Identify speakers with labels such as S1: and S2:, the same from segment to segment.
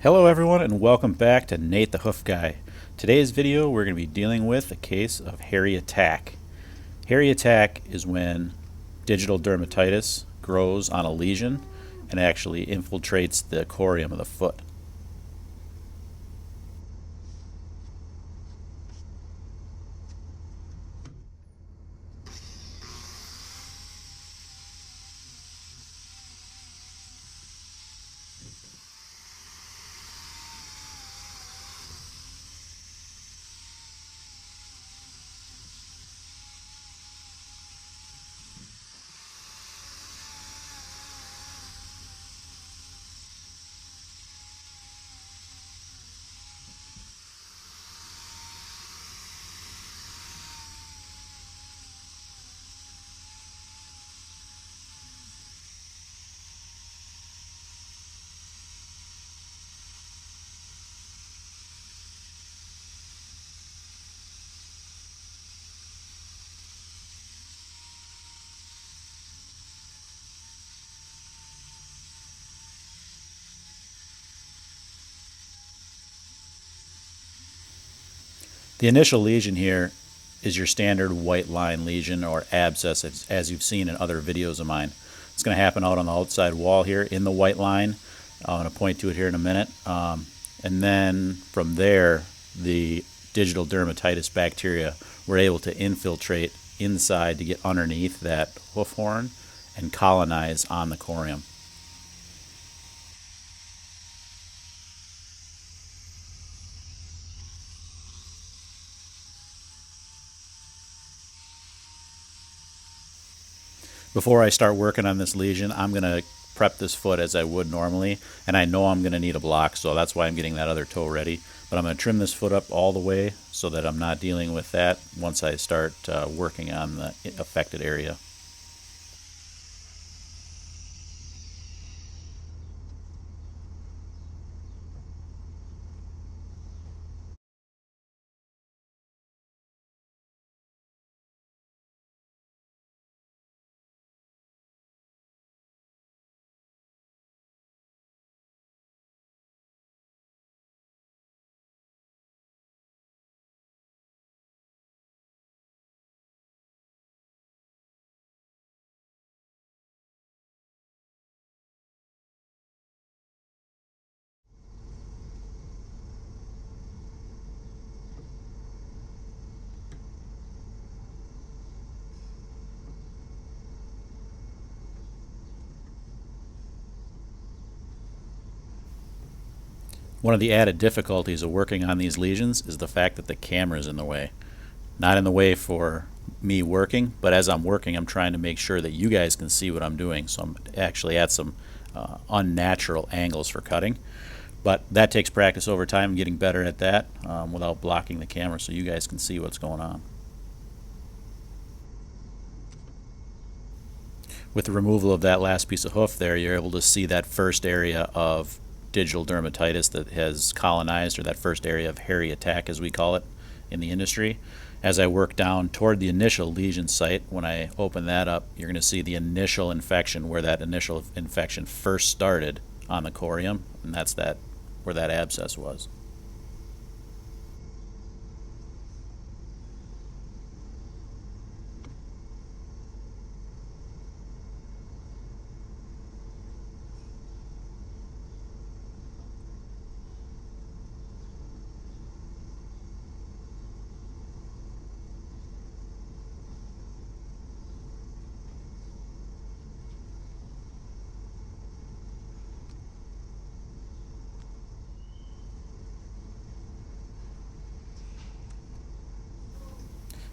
S1: Hello everyone and welcome back to Nate the Hoof Guy. Today's video we're going to be dealing with a case of hairy attack. Hairy attack is when digital dermatitis grows on a lesion and actually infiltrates the corium of the foot. The initial lesion here is your standard white line lesion or abscess as you've seen in other videos of mine. It's going to happen out on the outside wall here in the white line. I'm going to point to it here in a minute. And then from there, the digital dermatitis bacteria were able to infiltrate inside to get underneath that hoof horn and colonize on the corium. Before I start working on this lesion, I'm going to prep this foot as I would normally, and I know I'm going to need a block, so that's why I'm getting that other toe ready. But I'm going to trim this foot up all the way so that I'm not dealing with that once I start working on the affected area. One of the added difficulties of working on these lesions is the fact that the camera is in the way. Not in the way for me working, but as I'm working, I'm trying to make sure that you guys can see what I'm doing. So I'm actually at some unnatural angles for cutting. But that takes practice over time, getting better at that without blocking the camera so you guys can see what's going on. With the removal of that last piece of hoof there, you're able to see that first area of digital dermatitis that has colonized, or that first area of hairy attack as we call it in the industry. As I work down toward the initial lesion site, when I open that up, you're going to see the initial infection where that initial infection first started on the corium, and that's that where that abscess was.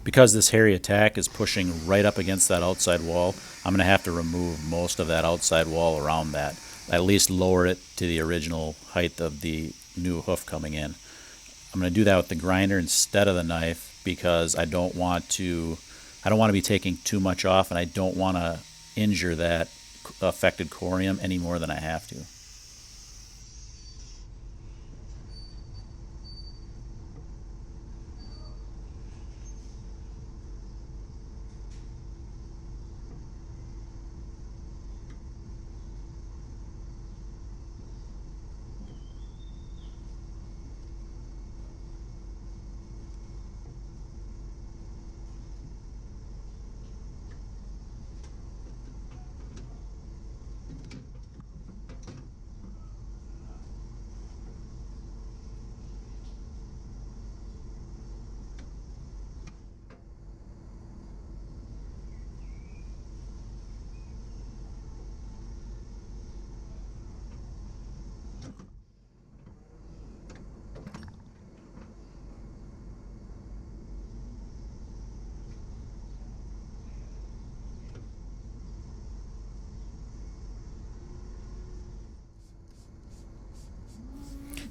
S1: Because this hairy attack is pushing right up against that outside wall, I'm going to have to remove most of that outside wall around that. At least lower it to the original height of the new hoof coming in. I'm going to do that with the grinder instead of the knife because I don't want to be taking too much off, and I don't want to injure that affected corium any more than I have to.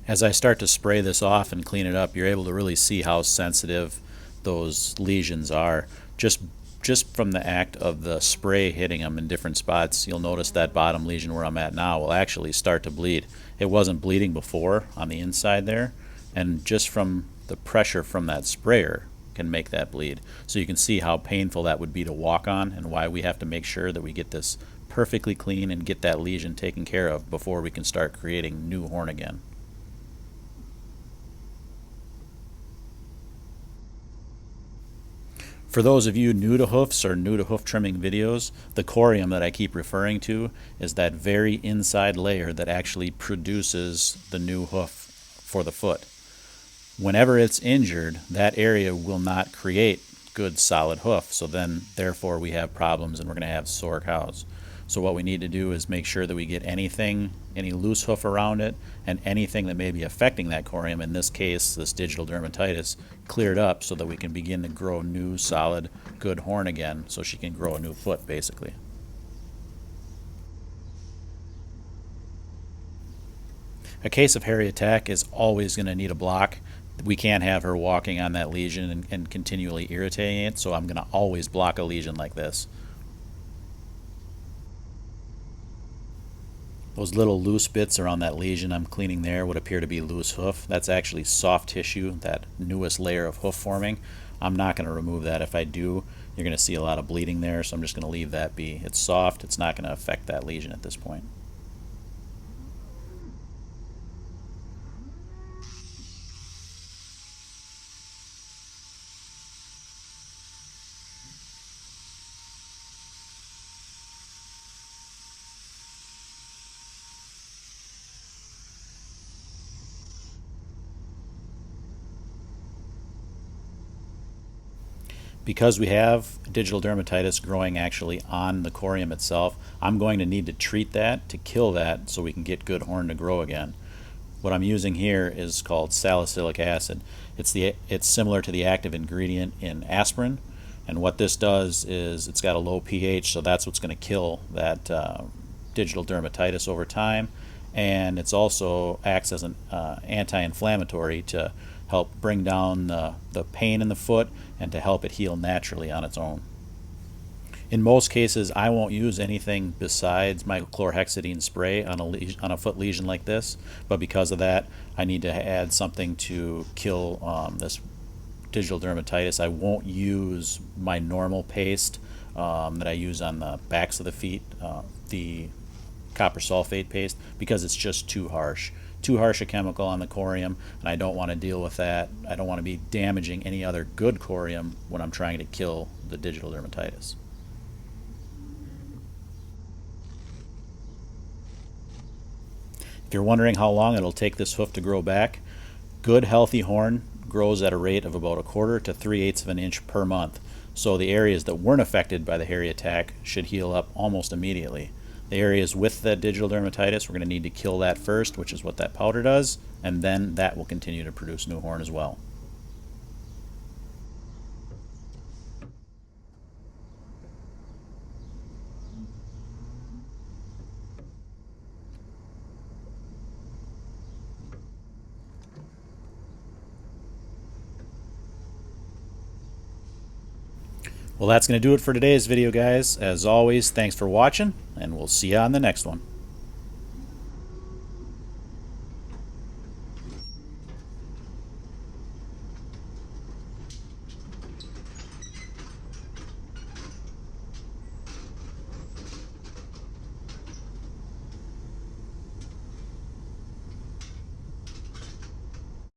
S1: As I start to spray this off and clean it up, you're able to really see how sensitive those lesions are. Just from the act of the spray hitting them in different spots, you'll notice that bottom lesion where I'm at now will actually start to bleed. It wasn't bleeding before on the inside there, and just from the pressure from that sprayer can make that bleed. So you can see how painful that would be to walk on, and why we have to make sure that we get this perfectly clean and get that lesion taken care of before we can start creating new horn again. For those of you new to hoofs or new to hoof trimming videos, the corium that I keep referring to is that very inside layer that actually produces the new hoof for the foot. Whenever it's injured, that area will not create good solid hoof, so then therefore we have problems and we're going to have sore cows. So what we need to do is make sure that we get any loose hoof around it, and anything that may be affecting that corium, in this case this digital dermatitis, cleared up so that we can begin to grow new solid good horn again, so she can grow a new foot basically. A case of hairy attack is always going to need a block. We can't have her walking on that lesion and continually irritating it, so I'm going to always block a lesion like this. Those little loose bits around that lesion I'm cleaning there would appear to be loose hoof. That's actually soft tissue, that newest layer of hoof forming. I'm not going to remove that. If I do, you're going to see a lot of bleeding there, so I'm just going to leave that be. It's soft. It's not going to affect that lesion at this point. Because we have digital dermatitis growing actually on the corium itself, I'm going to need to treat that to kill that so we can get good horn to grow again. What I'm using here is called salicylic acid. It's similar to the active ingredient in aspirin, and what this does is it's got a low pH, so that's what's going to kill that digital dermatitis over time, and it's also acts as an anti-inflammatory to help bring down the pain in the foot and to help it heal naturally on its own. In most cases, I won't use anything besides microchlorhexidine spray on a foot lesion like this, but because of that, I need to add something to kill this digital dermatitis. I won't use my normal paste that I use on the backs of the feet, the copper sulfate paste, because it's just too harsh. Too harsh a chemical on the corium, and I don't want to deal with that. I don't want to be damaging any other good corium when I'm trying to kill the digital dermatitis. If you're wondering how long it'll take this hoof to grow back, good healthy horn grows at a rate of about 1/4 to 3/8 of an inch per month. So the areas that weren't affected by the hairy attack should heal up almost immediately. The areas with the digital dermatitis, we're going to need to kill that first, which is what that powder does, and then that will continue to produce new horn as well. Well, that's going to do it for today's video, guys. As always, thanks for watching, and we'll see you on the next one.